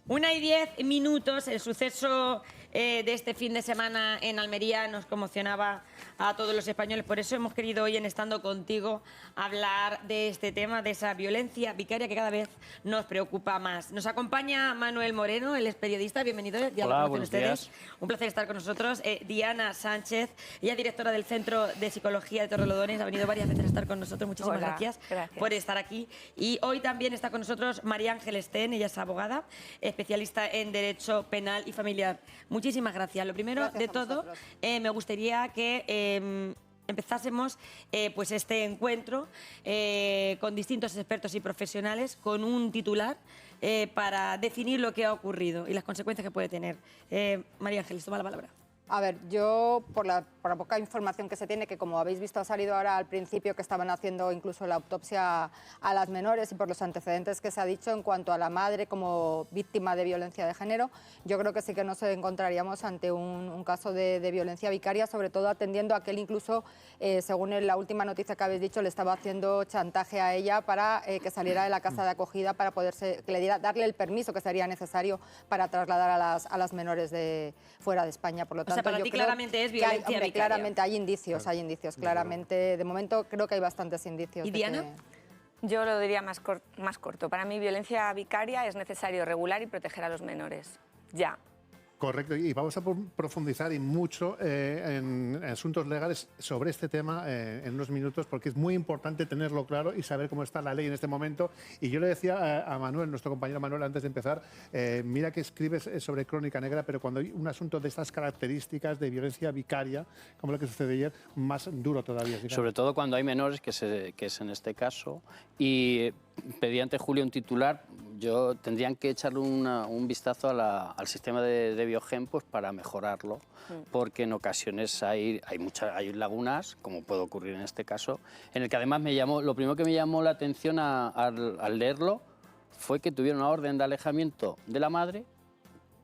1:10, el suceso de este fin de semana en Almería nos conmocionaba a todos los españoles. Por eso hemos querido hoy en Estando Contigo hablar de este tema, de esa violencia vicaria que cada vez nos preocupa más. Nos acompaña Manuel Moreno, él es periodista. Bienvenido. Ya Hola, lo conocen buenos ustedes. días. Un placer estar con nosotros. Diana Sánchez, ella es directora del Centro de Psicología de Torrelodones. Ha venido varias veces a estar con nosotros. Muchísimas gracias por estar aquí. Y hoy también está con nosotros María Ángel Sten, ella es abogada, especialista en Derecho Penal y Familiar. Muchísimas gracias. Lo primero de todo, me gustaría que empezásemos pues este encuentro con distintos expertos y profesionales con un titular para definir lo que ha ocurrido y las consecuencias que puede tener. María Ángeles, toma la palabra. A ver, yo por la poca información que se tiene, que como habéis visto ha salido ahora al principio que estaban haciendo incluso la autopsia a las menores y por los antecedentes que se ha dicho en cuanto a la madre como víctima de violencia de género, yo creo que sí que nos encontraríamos ante un caso de violencia vicaria, sobre todo atendiendo a que él incluso, según la última noticia que habéis dicho, le estaba haciendo chantaje a ella para que saliera de la casa de acogida para poderse, que le diera, darle el permiso que sería necesario para trasladar a las menores de fuera de España. Por lo tanto, para ti claramente es violencia vicaria. Claramente hay indicios, claramente. De momento creo que hay bastantes indicios. ¿Y Diana? Yo lo diría más corto. Para mí, violencia vicaria es necesario regular y proteger a los menores. Ya. Correcto, y vamos a profundizar y mucho en asuntos legales sobre este tema en unos minutos, porque es muy importante tenerlo claro y saber cómo está la ley en este momento. Y yo le decía a Manuel, nuestro compañero Manuel, antes de empezar, mira que escribes sobre Crónica Negra, pero cuando hay un asunto de estas características de violencia vicaria, como lo que sucede ayer, más duro todavía. Sobre todo cuando hay menores, que es en este caso, y pedí ante Julio un titular. Tendrían que echarle un vistazo al sistema de Biogen pues, para mejorarlo, porque en ocasiones hay lagunas, como puede ocurrir en este caso, en el que además lo primero que me llamó la atención al leerlo fue que tuvieron una orden de alejamiento de la madre,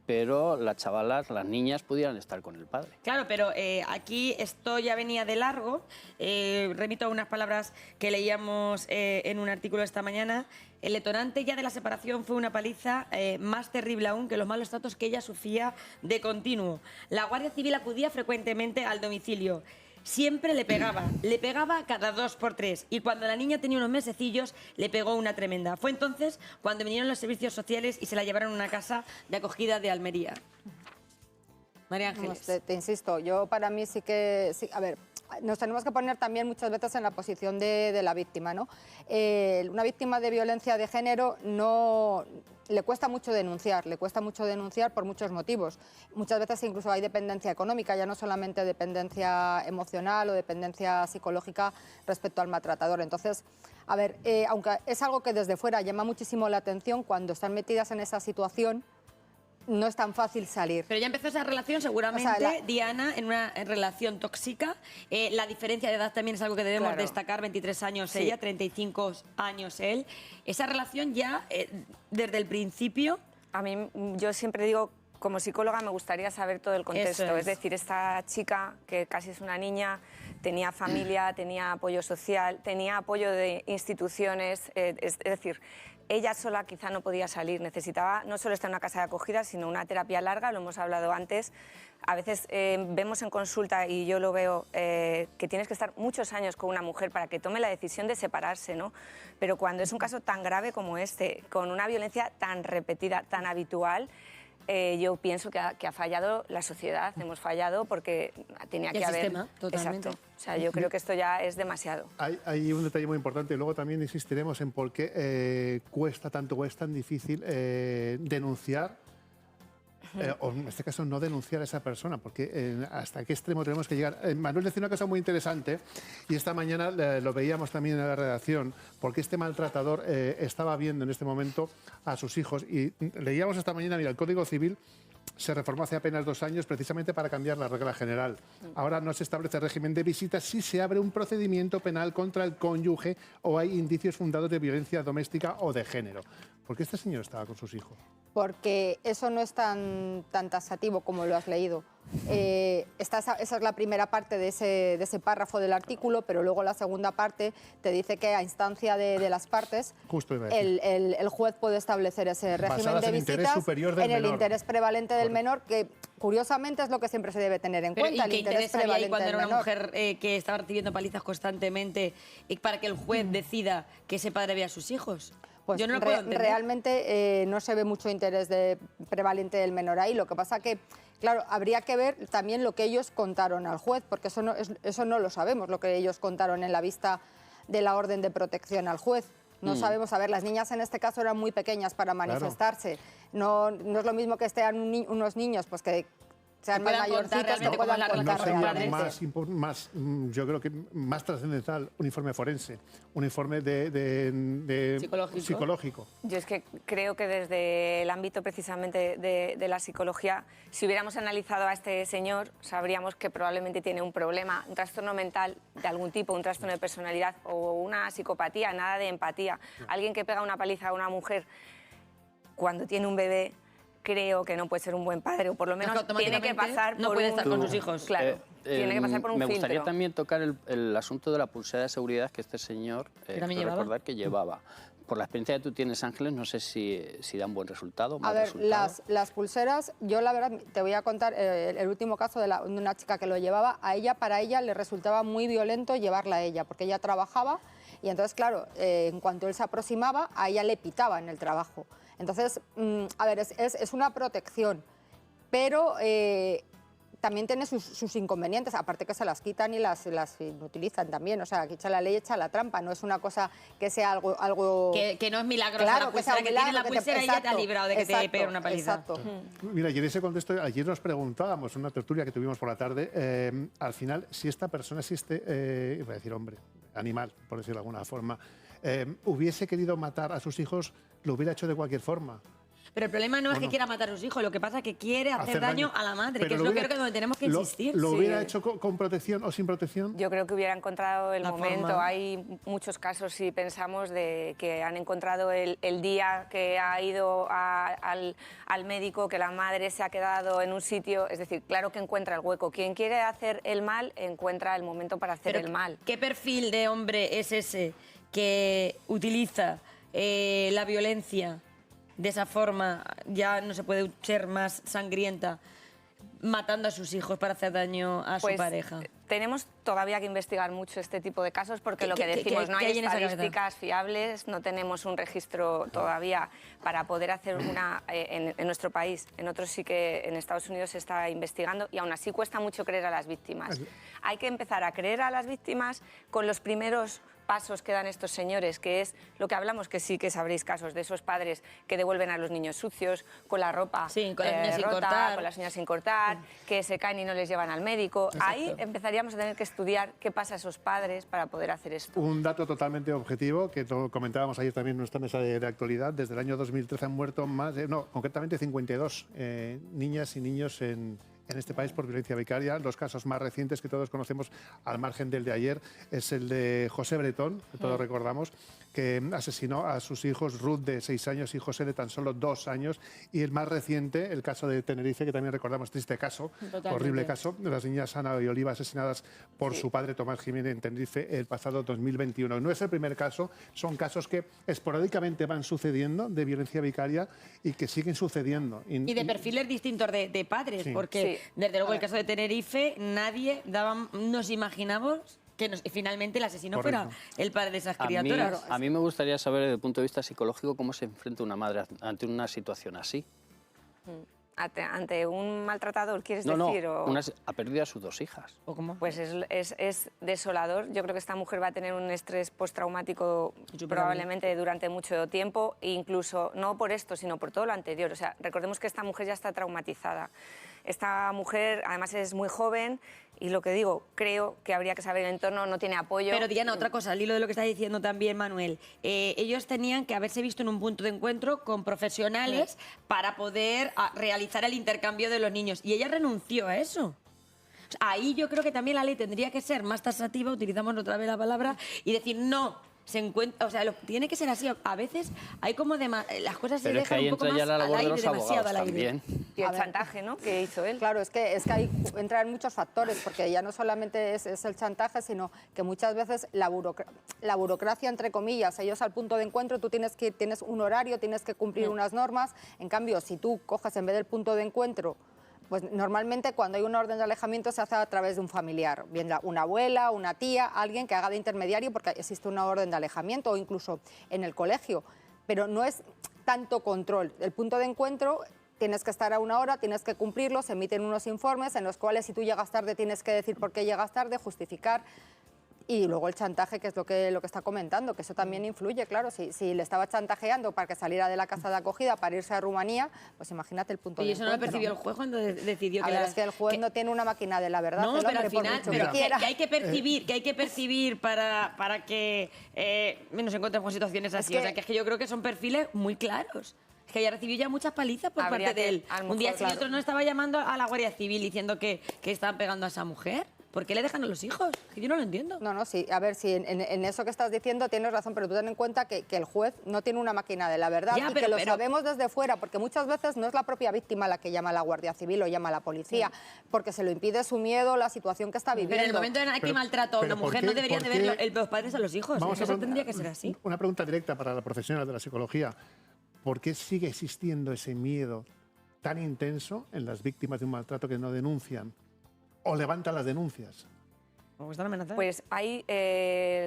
pero las niñas pudieran estar con el padre. Claro, pero aquí esto ya venía de largo. Remito a unas palabras que leíamos en un artículo esta mañana. El detonante ya de la separación fue una paliza más terrible aún que los malos tratos que ella sufría de continuo. La Guardia Civil acudía frecuentemente al domicilio. Siempre le pegaba cada 2 por 3 y cuando la niña tenía unos mesecillos le pegó una tremenda. Fue entonces cuando vinieron los servicios sociales y se la llevaron a una casa de acogida de Almería. María Ángeles. Te insisto, yo para mí sí que... Sí, a ver, nos tenemos que poner también muchas veces en la posición de la víctima, ¿no? Una víctima de violencia de género le cuesta mucho denunciar por muchos motivos. Muchas veces incluso hay dependencia económica, ya no solamente dependencia emocional o dependencia psicológica respecto al maltratador. Entonces, a ver, aunque es algo que desde fuera llama muchísimo la atención, cuando están metidas en esa situación, no es tan fácil salir. Pero ya empezó esa relación seguramente, o sea, Diana, en una relación tóxica. La diferencia de edad también es algo que debemos destacar, 23 años ella, 35 años él. Esa relación ya, desde el principio... Yo siempre digo, como psicóloga me gustaría saber todo el contexto. Es decir, esta chica, que casi es una niña, tenía familia, tenía apoyo social, tenía apoyo de instituciones, es decir... Ella sola quizá no podía salir, necesitaba no solo estar en una casa de acogida, sino una terapia larga, lo hemos hablado antes. A veces vemos en consulta, y yo lo veo, que tienes que estar muchos años con una mujer para que tome la decisión de separarse, ¿no? Pero cuando es un caso tan grave como este, con una violencia tan repetida, tan habitual, yo pienso que ha fallado la sociedad, hemos fallado porque tenía que haber... sistema, totalmente. Exacto. O sea, yo creo que esto ya es demasiado. Hay un detalle muy importante y luego también insistiremos en por qué cuesta tanto o es tan difícil denunciar, o en este caso no denunciar a esa persona, porque hasta qué extremo tenemos que llegar. Manuel decía una cosa muy interesante y esta mañana lo veíamos también en la redacción, porque este maltratador estaba viendo en este momento a sus hijos y leíamos esta mañana, mira, el Código Civil se reformó hace apenas 2 años precisamente para cambiar la regla general. Ahora no se establece régimen de visitas si se abre un procedimiento penal contra el cónyuge o hay indicios fundados de violencia doméstica o de género. ¿Por qué este señor estaba con sus hijos? Porque eso no es tan taxativo como lo has leído. Esa es la primera parte de ese párrafo del artículo, pero luego la segunda parte te dice que a instancia de las partes el juez puede establecer ese régimen de visitas en el interés prevalente del menor, que curiosamente es lo que siempre se debe tener en cuenta. ¿Y qué interés había ahí cuando era una mujer que estaba recibiendo palizas constantemente y para que el juez decida que ese padre vea a sus hijos? Pues yo no lo puedo entender. Realmente no se ve mucho interés prevalente del menor ahí. Lo que pasa que, claro, habría que ver también lo que ellos contaron al juez, porque eso no lo sabemos, lo que ellos contaron en la vista de la orden de protección al juez. No sabemos, a ver, las niñas en este caso eran muy pequeñas para manifestarse. Claro. No es lo mismo que estén unos niños pues que sean más mayorcitos, que puedan contar realmente. Yo creo que más trascendental un informe forense, un informe psicológico. Yo es que creo que desde el ámbito precisamente de la psicología, si hubiéramos analizado a este señor, sabríamos que probablemente tiene un problema, un trastorno mental de algún tipo, un trastorno de personalidad o una psicopatía, nada de empatía. Alguien que pega una paliza a una mujer cuando tiene un bebé, creo que no puede ser un buen padre, o por lo menos tiene que pasar no puede estar con sus hijos. Claro, tiene que pasar por un filtro. Me gustaría también tocar el asunto de la pulsera de seguridad que este señor, recordar que llevaba. Por la experiencia que tú tienes, Ángeles, no sé si dan buen resultado o mal resultado. Las pulseras, yo la verdad te voy a contar el último caso de una chica que lo llevaba. Para ella le resultaba muy violento llevarla a ella, porque ella trabajaba y entonces, claro, en cuanto él se aproximaba, a ella le pitaba en el trabajo. Entonces, a ver, es una protección, pero también tiene sus inconvenientes, aparte que se las quitan y las utilizan también. O sea, aquí echa la ley, echa la trampa, no es una cosa que sea algo... Que no es milagroso, claro, la pulsera, que tienes la pulsera y ya te ha librado de que te pegue una paliza. Exacto. Mira, y en ese contexto, ayer nos preguntábamos en una tertulia que tuvimos por la tarde, al final, si esta persona, iba a decir hombre, animal, por decirlo de alguna forma, hubiese querido matar a sus hijos, lo hubiera hecho de cualquier forma. Pero el problema no es que quiera matar a sus hijos, lo que pasa es que quiere hacer daño a la madre, que es lo que creo que donde tenemos que insistir. ¿Lo hubiera hecho con protección o sin protección? Yo creo que hubiera encontrado el momento. Hay muchos casos, si pensamos, de que han encontrado el día que ha ido al médico, que la madre se ha quedado en un sitio. Es decir, claro que encuentra el hueco. Quien quiere hacer el mal, encuentra el momento para hacer el mal. ¿Qué perfil de hombre es ese que utiliza la violencia de esa forma? Ya no se puede ser más sangrienta, matando a sus hijos para hacer daño a su pareja. Tenemos todavía que investigar mucho este tipo de casos, porque lo que decimos, no hay estadísticas fiables, no tenemos un registro todavía para poder hacer una en nuestro país. En otros sí que en Estados Unidos se está investigando y aún así cuesta mucho creer a las víctimas. Hay que empezar a creer a las víctimas con los primeros pasos que dan estos señores, que es lo que hablamos, que sí que sabréis casos de esos padres que devuelven a los niños sucios, con la ropa con las uñas sin cortar, con las uñas sin cortar, que se caen y no les llevan al médico. Exacto. Ahí empezaríamos a tener que estudiar qué pasa a esos padres para poder hacer esto. Un dato totalmente objetivo, que comentábamos ayer también en nuestra mesa de actualidad, desde el año 2013 han muerto concretamente 52 niñas y niños en este país por violencia vicaria. Los casos más recientes que todos conocemos, al margen del de ayer, es el de José Bretón, que todos recordamos, que asesinó a sus hijos, Ruth de 6 años y José de tan solo 2 años. Y el más reciente, el caso de Tenerife, que también recordamos, triste caso, horrible caso, de las niñas Ana y Oliva asesinadas por su padre Tomás Jiménez en Tenerife el pasado 2021. No es el primer caso, son casos que esporádicamente van sucediendo de violencia vicaria y que siguen sucediendo. Y de perfiles distintos de padres, porque desde luego el caso de Tenerife nadie nos imaginamos que finalmente el asesino fuera el padre de esas criaturas. A mí me gustaría saber desde el punto de vista psicológico cómo se enfrenta una madre ante una situación así. ¿Ante un maltratador, quieres decir? Ha perdido a sus 2 hijas. ¿O cómo? Pues es desolador. Yo creo que esta mujer va a tener un estrés postraumático probablemente durante mucho tiempo, e incluso no por esto, sino por todo lo anterior. O sea, recordemos que esta mujer ya está traumatizada. Esta mujer, además, es muy joven y lo que digo, creo que habría que saber el entorno, no tiene apoyo. Pero Diana, otra cosa, al hilo de lo que está diciendo también Manuel, ellos tenían que haberse visto en un punto de encuentro con profesionales para poder realizar el intercambio de los niños. Y ella renunció a eso. Ahí yo creo que también la ley tendría que ser más taxativa, utilizamos otra vez la palabra, y decir no. se encuentra, o sea, tiene que ser así. A veces hay como las cosas se Pero es que dejan ahí un poco entra ya más la labor al de aire, los demasiado abogados al aire. también. Y el chantaje, ¿no?, que hizo él. Claro, es que ahí entran muchos factores, porque ya no solamente es el chantaje, sino que muchas veces la burocracia, entre comillas, ellos al punto de encuentro, tú tienes un horario, tienes que cumplir unas normas. En cambio, si tú coges en vez del punto de encuentro, pues normalmente cuando hay una orden de alejamiento se hace a través de un familiar, bien una abuela, una tía, alguien que haga de intermediario porque existe una orden de alejamiento, o incluso en el colegio. Pero no es tanto control. El punto de encuentro, tienes que estar a una hora, tienes que cumplirlo, se emiten unos informes en los cuales si tú llegas tarde tienes que decir por qué llegas tarde, justificar. Y luego el chantaje, que es lo que está comentando, que eso también influye, claro. Si le estaba chantajeando para que saliera de la casa de acogida para irse a Rumanía, pues imagínate el punto de encuentro. Y eso no lo percibió el juez cuando decidió que... Es que el juez no tiene una máquina de la verdad. No, pero al final, que hay que percibir para que nos encontremos con situaciones así. O sea, que es que yo creo que son perfiles muy claros. Es que ya recibió ya muchas palizas por parte de él. Un día sí y otro no estaba llamando a la Guardia Civil diciendo que estaban pegando a esa mujer. ¿Por qué le dejan a los hijos? Que yo no lo entiendo. No, sí. A ver, sí, en eso que estás diciendo tienes razón, pero tú ten en cuenta que el juez no tiene una máquina de la verdad y que lo sabemos desde fuera, porque muchas veces no es la propia víctima la que llama a la Guardia Civil o llama a la policía, porque se lo impide su miedo, la situación que está viviendo. Pero en el momento en que maltrata a una mujer no deberían de ver los padres a los hijos. Eso tendría que ser así. Una pregunta directa para la profesional de la psicología. ¿Por qué sigue existiendo ese miedo tan intenso en las víctimas de un maltrato que no denuncian o levantan las denuncias? Pues ahí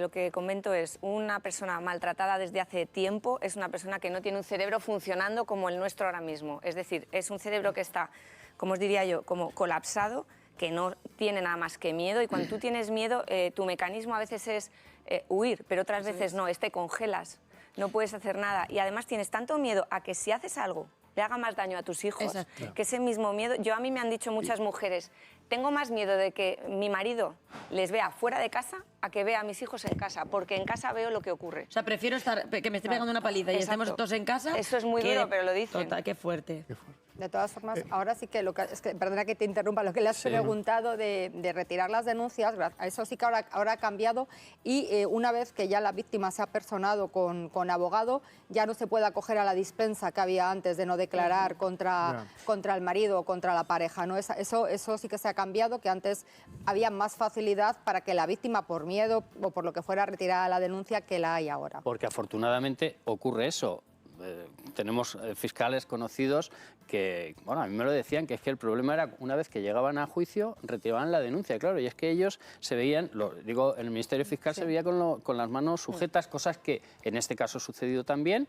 lo que comento es una persona maltratada desde hace tiempo, es una persona que no tiene un cerebro funcionando como el nuestro ahora mismo. Es decir, es un cerebro que está, como os diría yo, como colapsado, que no tiene nada más que miedo, y cuando tú tienes miedo, tu mecanismo a veces es huir, pero otras veces no, te congelas, no puedes hacer nada, y además tienes tanto miedo a que si haces algo le haga más daño a tus hijos, que ese mismo miedo. A mí me han dicho muchas mujeres, tengo más miedo de que mi marido les vea fuera de casa a que vea a mis hijos en casa, porque en casa veo lo que ocurre. O sea, prefiero que me esté pegando una paliza y estemos todos en casa. Eso es muy duro, pero lo dicen. Total, qué fuerte. De todas formas, ahora sí que, perdona que te interrumpa, lo que le has preguntado de retirar las denuncias, eso sí que ahora ha cambiado, y una vez que ya la víctima se ha personado con abogado, ya no se puede acoger a la dispensa que había antes de no declarar contra el marido o contra la pareja, ¿no? Eso sí que se ha cambiado, que antes había más facilidad para que la víctima, por miedo o por lo que fuera, retirara la denuncia, que la hay ahora. Porque afortunadamente ocurre eso. Tenemos fiscales conocidos que, bueno, a mí me lo decían, que es que el problema era una vez que llegaban a juicio, retiraban la denuncia, claro, y es que ellos se veían, el Ministerio Fiscal se veía con las manos sujetas, cosas que en este caso ha sucedido también.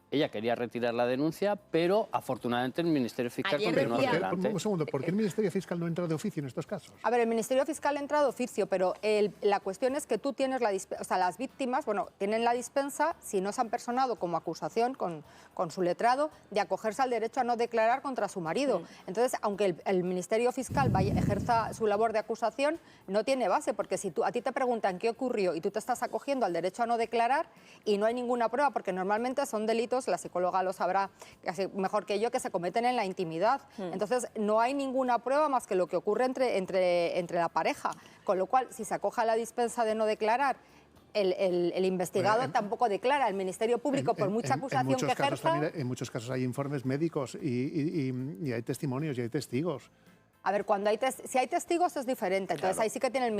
Ella quería retirar la denuncia, pero afortunadamente el Ministerio Fiscal continuó adelante. Un segundo, ¿por qué el Ministerio Fiscal no entra de oficio en estos casos? A ver, el Ministerio Fiscal entra de oficio, pero la cuestión es que tú tienes las víctimas, tienen la dispensa, si no se han personado como acusación con su letrado, de acogerse al derecho a no declarar contra su marido. Entonces, aunque el Ministerio Fiscal ejerza su labor de acusación, no tiene base, porque si a ti te preguntan qué ocurrió y tú te estás acogiendo al derecho a no declarar y no hay ninguna prueba, porque normalmente son delitos, la psicóloga lo sabrá casi mejor que yo, que se cometen en la intimidad. Entonces, no hay ninguna prueba más que lo que ocurre entre la pareja. Con lo cual, si se acoge a la dispensa de no declarar, el investigado tampoco declara. El Ministerio Público, por mucha acusación que ejerza... En muchos casos hay informes médicos y hay testimonios y hay testigos. A ver, si hay testigos es diferente, entonces ahí sí que tiene el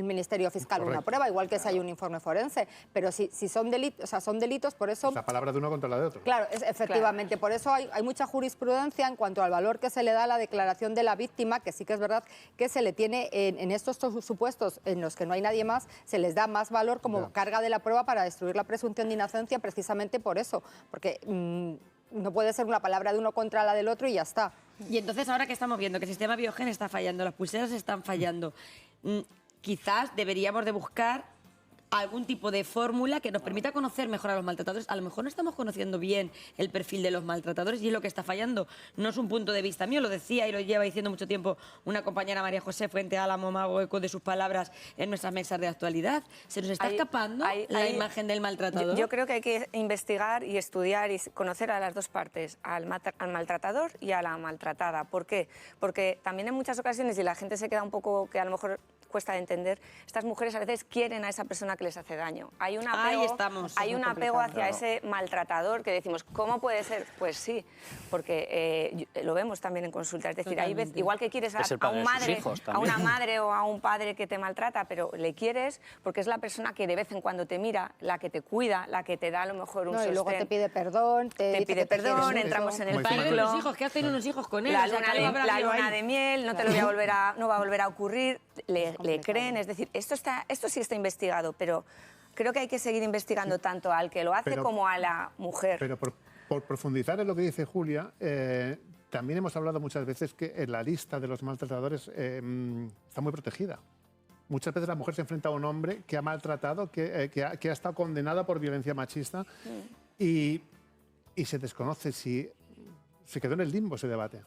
Ministerio Fiscal una prueba, igual que si hay un informe forense, pero si son delitos, por eso... Es la palabra de uno contra la de otro. Claro, efectivamente, por eso hay mucha jurisprudencia en cuanto al valor que se le da a la declaración de la víctima, que sí que es verdad que se le tiene en estos supuestos en los que no hay nadie más, se les da más valor como carga de la prueba para destruir la presunción de inocencia, precisamente por eso, porque no puede ser una palabra de uno contra la del otro y ya está. Y entonces, ahora que estamos viendo que el sistema Biogen está fallando, las pulseras están fallando, quizás deberíamos de buscar algún tipo de fórmula que nos permita conocer mejor a los maltratadores. A lo mejor no estamos conociendo bien el perfil de los maltratadores y es lo que está fallando. No es un punto de vista mío, lo decía y lo lleva diciendo mucho tiempo una compañera, María José, frente a Álamo, me hago eco de sus palabras en nuestras mesas de actualidad. ¿Se nos está escapando la imagen del maltratador? Yo creo que hay que investigar y estudiar y conocer a las dos partes, al maltratador y a la maltratada. ¿Por qué? Porque también en muchas ocasiones, y la gente se queda un poco, que a lo mejor cuesta de entender, estas mujeres a veces quieren a esa persona que les hace daño. Hay un Ahí apego, estamos. hay un apego hacia Claro. ese maltratador que decimos, ¿cómo puede ser? Pues sí, porque lo vemos también en consulta. Es decir, hay veces, igual que quieres Es el a padre de sus madre, hijos a una también. madre o a un padre que te maltrata, pero le quieres porque es la persona que de vez en cuando te mira, la que te cuida, la que te da a lo mejor un No, y sostén. luego te pide perdón, Te dice pide que te quiere perdón, mucho. entramos en el Muy Padre de ciclo. los hijos, que has tenido unos hijos con él. La o sea, luna, que algo habrá la habido luna ahí. de miel, no te lo voy a volver a ocurrir, le creen, es decir, esto sí está investigado, pero creo que hay que seguir investigando tanto al que lo hace Pero- como a la mujer. Pero por profundizar en lo que dice Julia, también hemos hablado muchas veces que en la lista de los maltratadores está muy protegida. Muchas veces la mujer se enfrenta a un hombre que ha maltratado, que ha estado condenada por violencia machista y se desconoce si se quedó en el limbo ese debate.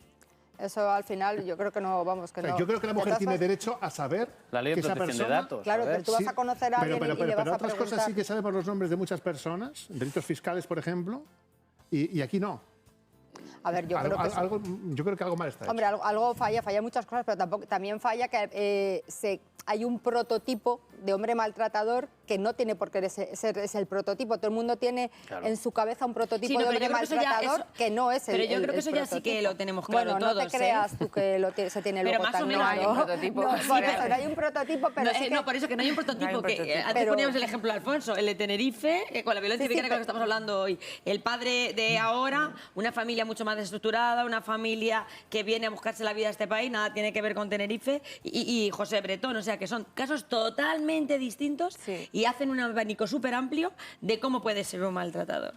Eso al final yo creo que no, vamos, que O sea, no. yo creo que la De mujer todas tiene formas- derecho a saber La ley que de esa protección de persona... datos. Claro, a ver. pero tú vas a conocer a alguien y le vas a otras cosas preguntar. sí que sabemos los nombres de muchas personas, delitos fiscales, por ejemplo, y aquí no. A ver, yo creo que sí. Yo creo que algo mal está hecho. Hombre, algo falla muchas cosas, pero también falla que hay un prototipo de hombre maltratador que no tiene por qué ser el prototipo. Todo el mundo tiene Claro. en su cabeza un prototipo Sí, no, de pero hombre yo creo que eso ya- maltratador eso- que no es el pero yo creo que eso ya sí prototipo. que lo tenemos claro Bueno, no todos, te ¿eh? creas tú que se tiene Pero luego más o tan menos hay un claro. prototipo. No, Sí, por hay. eso, no hay un prototipo, pero No, sí que... no, por eso que no hay un prototipo. No hay un que, prototipo. antes Pero- poníamos el ejemplo de Alfonso, el de Tenerife, con la violencia Sí, sí, que es lo que estamos hablando hoy. El padre de ahora, una familia mucho más desestructurada, una familia que viene a buscarse la vida a este país, nada tiene que ver con Tenerife, y José Bretón. O sea, que son casos totalmente distintos Sí. y hacen un abanico súper amplio de cómo puede ser un maltratador.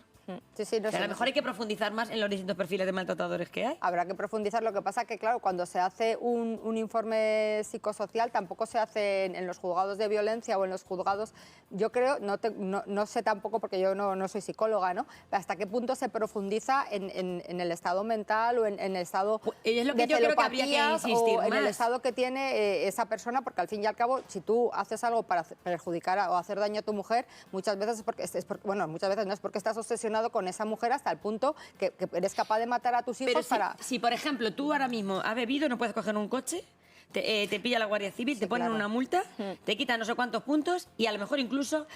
Sí, sí, no Que a sé, lo mejor hay que profundizar más en los distintos perfiles de maltratadores que hay. Habrá que profundizar. Lo que pasa que, claro, cuando se hace un informe psicosocial, tampoco se hace en los juzgados de violencia o en los juzgados. Yo creo, no sé tampoco, porque yo no soy psicóloga, ¿no? Hasta qué punto se profundiza en el estado mental o en el estado Es lo que de yo creo que habría que celopatías insistir o en el más. estado que tiene esa persona, porque al fin y al cabo, si tú haces algo para perjudicar o hacer daño a tu mujer, muchas veces bueno, muchas veces no es porque estás obsesionado con esa mujer hasta el punto que eres capaz de matar a tus hijos Pero para... si, por ejemplo, tú ahora mismo has bebido, no puedes coger un coche, te pilla la Guardia Civil, te ponen claro. una multa, te quitan no sé cuántos puntos y a lo mejor incluso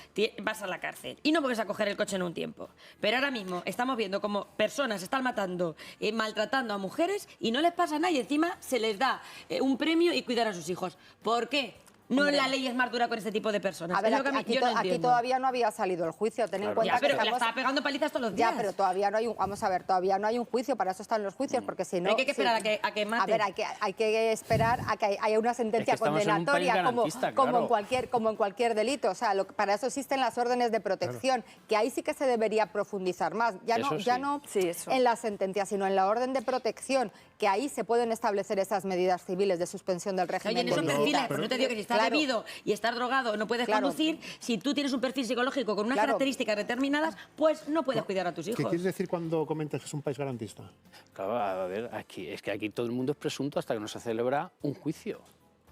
vas a la cárcel. Y no puedes a coger el coche en un tiempo. Pero ahora mismo estamos viendo como personas están matando, maltratando a mujeres y no les pasa nada y encima se les da un premio y cuidar a sus hijos. ¿Por qué? No Hombre. la ley es más dura con este tipo de personas. A ver, Es lo que a mí- aquí, yo no aquí entiendo. todavía no había salido el juicio. Ten en Claro. cuenta Ya, pero que la estamos... estaba pegando palizas todos los días. Ya, pero todavía no hay un... Vamos a ver, todavía no hay un juicio. Para eso están los juicios, porque si no... Pero hay que esperar a que mate. A ver, hay que esperar a que haya una sentencia Es que estamos en un país condenatoria, garantista, como claro. en cualquier delito. O sea, para eso existen las órdenes de protección, que ahí sí que se debería profundizar más. Ya Eso no, ya sí. no Sí, eso. en la sentencia, sino en la orden de protección, que ahí se pueden establecer esas medidas civiles de suspensión del régimen Oye, en de esos perfiles, visitas. pues no te digo que si estás Claro. bebido y estás drogado no puedes Claro. conducir, si tú tienes un perfil psicológico con unas Claro. características determinadas, pues no puedes cuidar a tus ¿Qué hijos. quieres decir cuando comentas que es un país garantista? Claro, a ver, es que aquí todo el mundo es presunto hasta que no se celebra un juicio.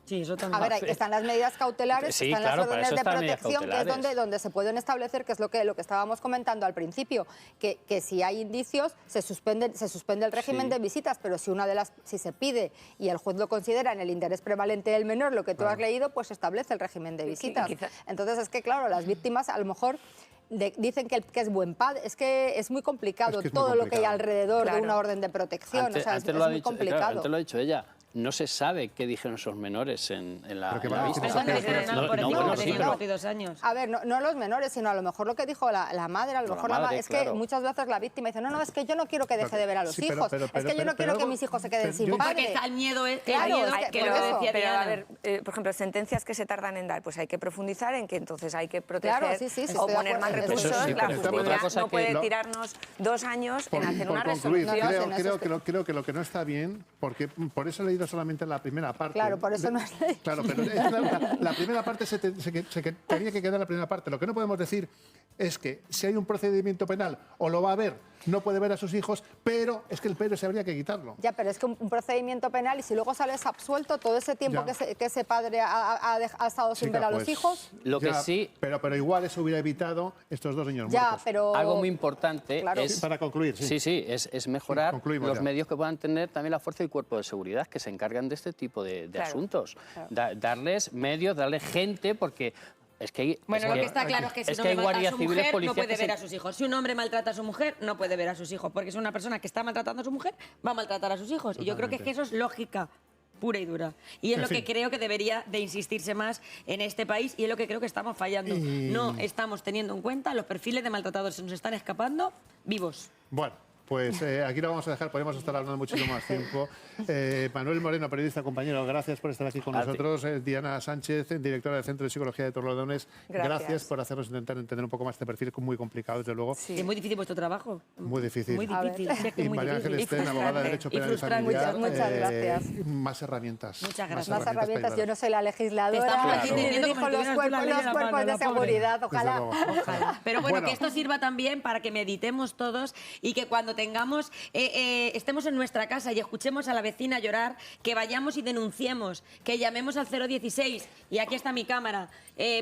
Sí, eso A también. ver, ahí están las medidas cautelares, Sí, están claro, las para órdenes eso de están las medidas protección, que es cautelares. donde se pueden establecer, que es lo que estábamos comentando al principio, que si hay indicios se suspende el régimen Sí. de visitas, pero si se pide y el juez lo considera en el interés prevalente del menor, lo que tú has leído, pues se establece el régimen de visitas. quizá- Entonces es que, claro, las víctimas a lo mejor... dicen que es buen padre, es que es muy complicado Es que es muy todo lo que hay complicado. alrededor de Claro. una orden de protección, Antes, o sea, antes es lo ha muy dicho, complicado. claro, antes lo ha dicho ella. No se sabe qué dijeron esos menores en la, Pero que en la van a vista. decir Eso no Pero- dijeron nada, No, por no, ejemplo, bueno, que sí, tenían pero- 22 años. A ver, no los menores, sino a lo mejor lo que dijo la madre, a lo La mejor madre, es claro. que muchas veces la víctima dice, no, es que yo no quiero que deje de ver a los Sí, pero- hijos, pero- es que yo no pero quiero que algo- mis hijos se queden pero sin yo- padre. Porque está el miedo, Claro, el miedo es que que lo por eso. decía Pero Diana. a ver, por ejemplo, sentencias que se tardan en dar, pues hay que profundizar en que entonces hay que proteger Claro, sí, o estoy de poner más acuerdo. recursos. Eso sí, La pero justicia otra cosa no que puede lo- tirarnos 2 años en hacer una concluir, resolución. No, en eso creo que lo que no está bien, porque por eso he leído solamente la primera parte. Claro, por eso no es ley. Claro, pero la primera parte tenía que quedar la primera parte. Lo que no podemos decir es que si hay un procedimiento penal o lo va a haber no puede ver a sus hijos, pero es que el pero se habría que quitarlo. Ya, pero es que un procedimiento penal, y si luego sales absuelto, todo ese tiempo que ese padre ha estado sin ver a los hijos... Lo que sí... Pero igual eso hubiera evitado estos 2 niños muertos. Pero... Algo muy importante es... Sí, para concluir, es mejorar los medios que puedan tener también la fuerza y cuerpo de seguridad que se encargan de este tipo de asuntos. Darles medios, darles gente, porque... Es que lo que está claro es que si un hombre maltrata a su mujer, no puede ver a sus hijos. Si un hombre maltrata a su mujer, no puede ver a sus hijos, porque es una persona que está maltratando a su mujer, va a maltratar a sus hijos. Totalmente. Y yo creo que es que eso es lógica pura y dura. Y es lo que creo que debería de insistirse más en este país, y es lo que creo que estamos fallando. No estamos teniendo en cuenta los perfiles de maltratadores, se nos están escapando vivos. Bueno. Pues aquí lo vamos a dejar, podemos estar hablando muchísimo más tiempo. Manuel Moreno, periodista, compañero, gracias por estar aquí con nosotros. Diana Sánchez, directora del Centro de Psicología de Torrelodones, gracias por hacernos intentar entender un poco más este perfil muy complicado, desde luego. Sí. Es muy difícil vuestro trabajo. Muy difícil. Muy difícil. Sí, y María Ángeles Sten, abogada de Derecho Penal y Familiar. Muchas gracias. Más herramientas. Muchas gracias. Más herramientas. Yo no soy la legisladora, ni dirijo los cuerpos de seguridad, ojalá. Pero bueno, que esto sirva también para que meditemos todos y que cuando tengamos... estemos en nuestra casa y escuchemos a la vecina llorar, que vayamos y denunciemos, que llamemos al 016, y aquí está mi cámara,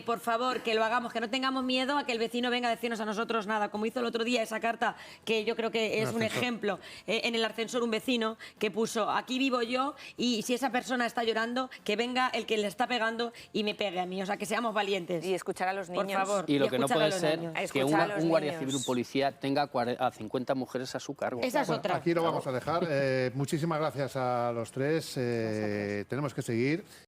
por favor, que lo hagamos, que no tengamos miedo a que el vecino venga a decirnos a nosotros nada, como hizo el otro día esa carta, que yo creo que es un ejemplo, en el ascensor un vecino que puso, aquí vivo yo, y si esa persona está llorando, que venga el que le está pegando y me pegue a mí, o sea, que seamos valientes. Y escuchar a los niños. Por favor. Y lo que no puede ser es que un guardia civil, un policía, tenga a 50 mujeres a su cargo. Esa es otra. Aquí lo vamos a dejar. Muchísimas gracias a los tres. Tenemos que seguir.